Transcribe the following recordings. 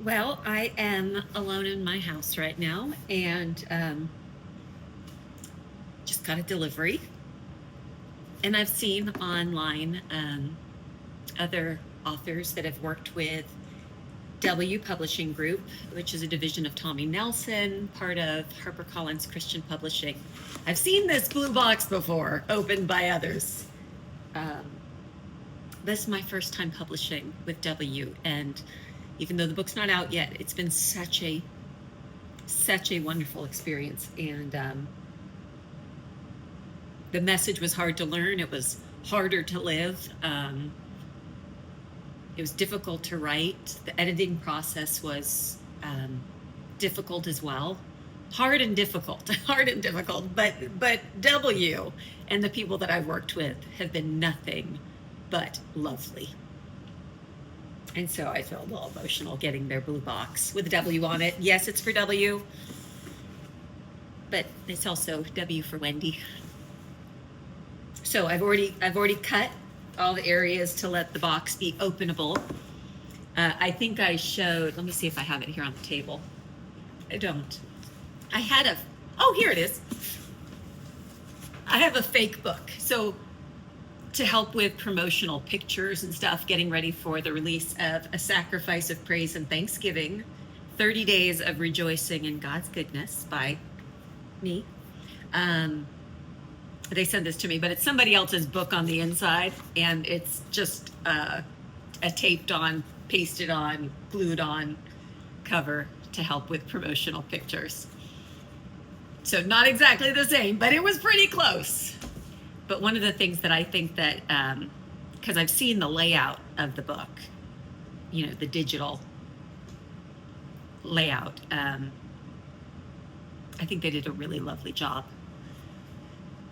Well, I am alone in my house right now and just got a delivery. And I've seen online other authors that have worked with W Publishing Group, which is a division of Tommy Nelson, part of Harper Collins Christian Publishing. I've seen this blue box before, opened by others. This is my first time publishing with W, and even though the book's not out yet, it's been such a wonderful experience. And the message was hard to learn. It was harder to live. It was difficult to write. The editing process was difficult as well. Hard and difficult, but W and the people that I've worked with have been nothing but lovely. And so I feel a little emotional getting their blue box with a W on it. Yes, it's for W, but it's also W for Wendy. So I've already cut all the areas to let the box be openable. I think I showed, let me see if I have it here on the table. I don't. I had oh, here it is. I have a fake book. So to help with promotional pictures and stuff, getting ready for the release of A Sacrifice of Praise and Thanksgiving, 30 Days of Rejoicing in God's Goodness by me. They sent this to me, but it's somebody else's book on the inside, and it's just a taped on, pasted on, glued on cover to help with promotional pictures. So not exactly the same, but it was pretty close. But one of the things that I think that, because I've seen the layout of the book, you know, the digital layout, I think they did a really lovely job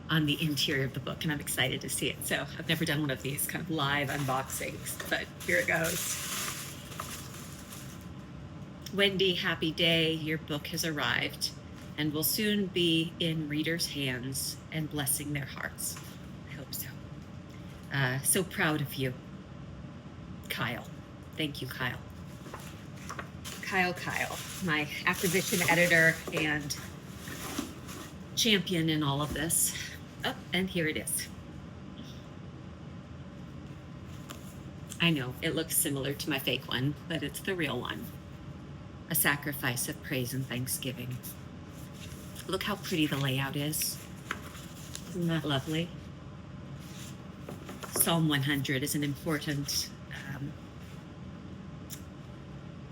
on the interior of the book, and I'm excited to see it. So I've never done one of these kind of live unboxings, but here it goes. Wendy, happy day. Your book has arrived and will soon be in readers' hands and blessing their hearts. I hope so. So proud of you, Kyle. Thank you, Kyle. Kyle, my acquisition editor and champion in all of this. Oh, and here it is. I know it looks similar to my fake one, but it's the real one. A Sacrifice of Praise and Thanksgiving. Look how pretty the layout is. Isn't that lovely? Psalm 100 is an important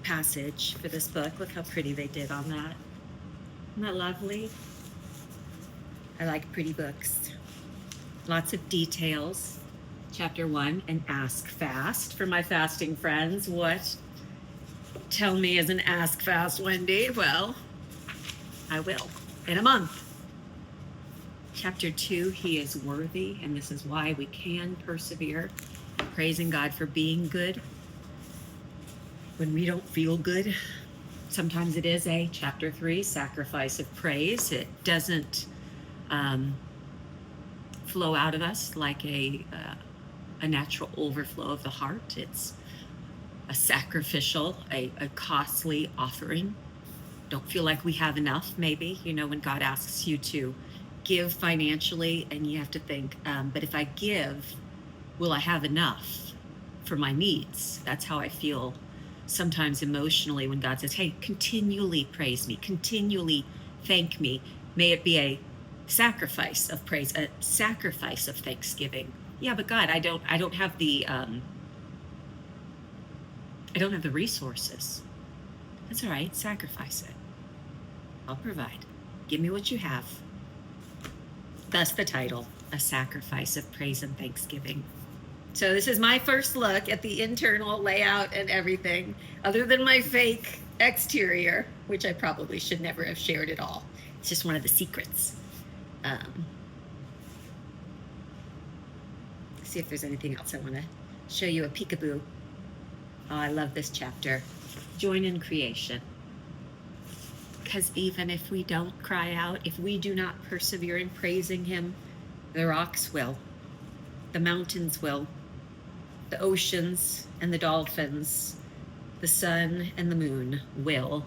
passage for this book. Look how pretty they did on that. Isn't that lovely? I like pretty books. Lots of details. Chapter 1, an ask fast for my fasting friends. What? Tell me as an ask fast, Wendy. Well, I will in a month. Chapter 2, he is worthy, and this is why we can persevere. Praising God for being good when we don't feel good. Sometimes it is a chapter 3, sacrifice of praise. It doesn't flow out of us like a natural overflow of the heart. It's a sacrificial, a costly offering. Don't feel like we have enough, maybe, you know, when God asks you to give financially, and you have to think, but if I give, will I have enough for my needs? That's how I feel sometimes emotionally when God says, hey, continually praise me, continually thank me. May it be a sacrifice of praise, a sacrifice of thanksgiving. Yeah, but God, I don't have the resources. That's all right. Sacrifice it. I'll provide. Give me what you have. Thus the title, A Sacrifice of Praise and Thanksgiving. So this is my first look at the internal layout and everything, other than my fake exterior, which I probably should never have shared at all. It's just one of the secrets. See if there's anything else I want to show you. A peekaboo. Oh, I love this chapter. Join in creation. Because even if we don't cry out, if we do not persevere in praising him, the rocks will, the mountains will, the oceans and the dolphins The sun and the moon will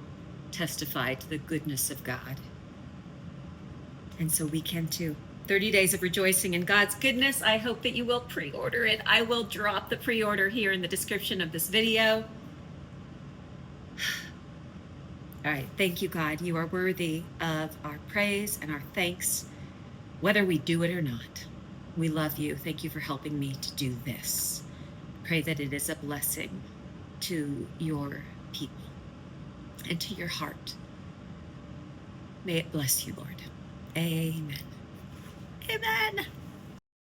testify to the goodness of God. And so we can too. 30 days of rejoicing in God's goodness. I hope that you will pre-order it. I will drop the pre-order here in the description of this video. All right. Thank you, God. You are worthy of our praise and our thanks, whether we do it or not. We love you. Thank you for helping me to do this. Pray that it is a blessing to your people and to your heart. May it bless you, Lord. Amen. Amen.